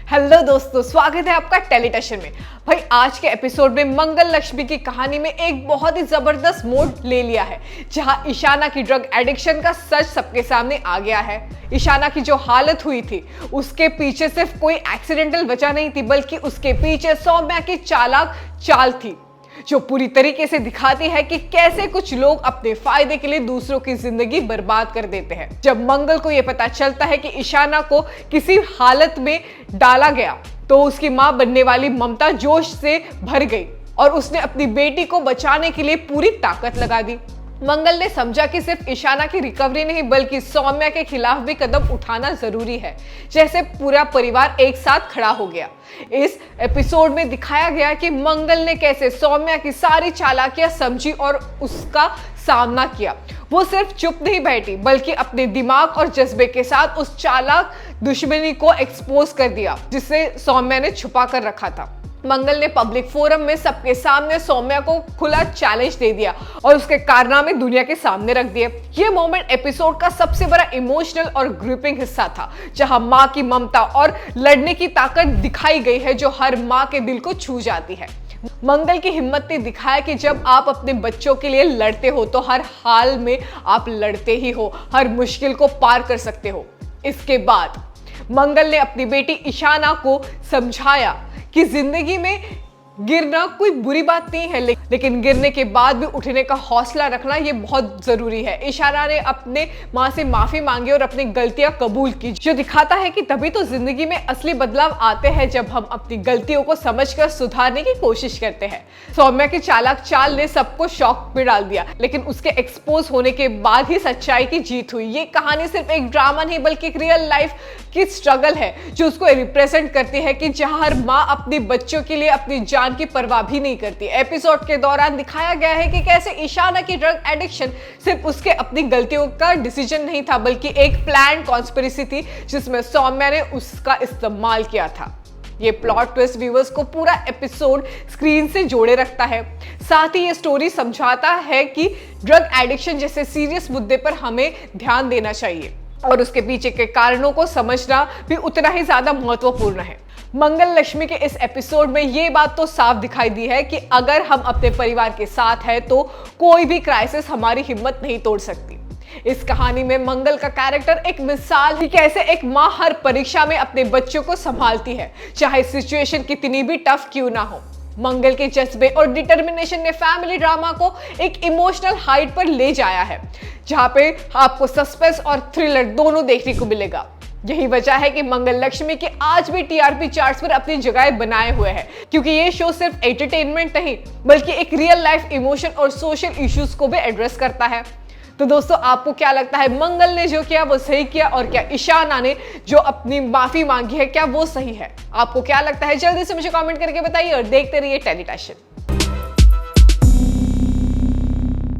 Hello दोस्तों, स्वागत है आपका टेलीटशन में। भाई आज के एपिसोड में मंगल लक्ष्मी की कहानी में एक बहुत ही जबरदस्त मोड़ ले लिया है, जहां ईशाना की ड्रग एडिक्शन का सच सबके सामने आ गया है। ईशाना की जो हालत हुई थी उसके पीछे सिर्फ कोई एक्सीडेंटल वजह नहीं थी, बल्कि उसके पीछे सौम्या की चालाक चाल थी, जो पूरी तरीके से दिखाती है कि कैसे कुछ लोग अपने फायदे के लिए दूसरों की जिंदगी बर्बाद कर देते हैं। जब मंगल को यह पता चलता है कि ईशाना को किसी हालत में डाला गया, तो उसकी मां बनने वाली ममता जोश से भर गई और उसने अपनी बेटी को बचाने के लिए पूरी ताकत लगा दी। मंगल ने समझा कि सिर्फ ईशाना की रिकवरी नहीं, बल्कि सौम्या के खिलाफ भी कदम उठाना जरूरी है। जैसे पूरा परिवार एक साथ खड़ा हो गया। इस एपिसोड में दिखाया गया कि मंगल ने कैसे सौम्या की सारी चालाकियां समझी और उसका सामना किया। वो सिर्फ चुप नहीं बैठी, बल्कि अपने दिमाग और जज्बे के साथ उस चालाक दुश्मनी को एक्सपोज कर दिया, जिसे सौम्या ने छुपा कर रखा था। मंगल ने पब्लिक फोरम में सबके सामने सौम्या को खुला चैलेंज दे दिया और उसके कारनामे दुनिया के सामने रख दिए। ये मोमेंट एपिसोड का सबसे बड़ा इमोशनल और ग्रिपिंग हिस्सा था, जहां मां की ममता और लड़ने की ताकत दिखाई गई है, जो हर मां के दिल को छू जाती है। मंगल की हिम्मत ने दिखाया कि जब आप अपने बच्चों के लिए लड़ते हो तो हर हाल में आप लड़ते ही हो, हर मुश्किल को पार कर सकते हो। इसके बाद मंगल ने अपनी बेटी ईशाना को समझाया कि जिंदगी में गिरना कोई बुरी बात नहीं है, लेकिन गिरने के बाद भी उठने का हौसला रखना ये बहुत जरूरी है। ईशाना ने अपने मां से माफी मांगी और अपनी गलतियां कबूल की, जो दिखाता है कि तभी तो जिंदगी में असली बदलाव आते हैं, जब हम अपनी गलतियों को समझकर सुधारने की कोशिश करते हैं। सौम्या की चालाक चाल ने सबको शॉक में डाल दिया, लेकिन उसके एक्सपोज होने के बाद ही सच्चाई की जीत हुई। ये कहानी सिर्फ एक ड्रामा नहीं, बल्कि एक रियल लाइफ की स्ट्रगल है, जो उसको रिप्रेजेंट करती है कि जहां हर मां अपने बच्चों के लिए अपनी जान की परवाह भी नहीं करती। एपिसोड के दौरान दिखाया गया है कि कैसे ईशाना की ड्रग एडिक्शन सिर्फ उसके अपनी गलतियों का डिसीजन नहीं था, बल्कि एक प्लान कॉन्स्पिरेसी थी, जिसमें सौम्या ने उसका इस्तेमाल किया था। ये प्लॉट ट्विस्ट व्यूअर्स को पूरा एपिसोड स्क्रीन से जोड़े रखता है। साथ ही ये स्टोरी समझाता है कि ड्रग एडिक्शन जैसे सीरियस मुद्दे पर हमें ध्यान देना चाहिए और उसके पीछे के कारणों को समझना भी उतना ही ज्यादा महत्वपूर्ण है। मंगल लक्ष्मी के इस एपिसोड में ये बात तो साफ दिखाई दी है कि अगर हम अपने परिवार के साथ हैं तो कोई भी क्राइसिस हमारी हिम्मत नहीं तोड़ सकती। इस कहानी में मंगल का कैरेक्टर एक मिसाल ही कैसे एक मां हर परीक्षा में अपने बच्चों को संभालती है, चाहे सिचुएशन कितनी भी टफ क्यों ना हो। मंगल के जज्बे और डिटर्मिनेशन ने फैमिली ड्रामा को एक इमोशनल हाइट पर ले जाया है, जहां पे आपको सस्पेंस और थ्रिलर दोनों देखने को मिलेगा। यही वजह है कि मंगल लक्ष्मी के आज भी टीआरपी चार्ट्स पर अपनी जगह बनाए हुए हैं, क्योंकि ये शो सिर्फ एंटरटेनमेंट नहीं, बल्कि एक रियल लाइफ इमोशन और सोशल इश्यूज को भी एड्रेस करता है। तो दोस्तों, आपको क्या लगता है, मंगल ने जो किया वो सही किया, और क्या ईशाना ने जो अपनी माफी मांगी है क्या वो सही है? आपको क्या लगता है, जल्दी से मुझे कमेंट करके बताइए और देखते रहिए टेलीटशन।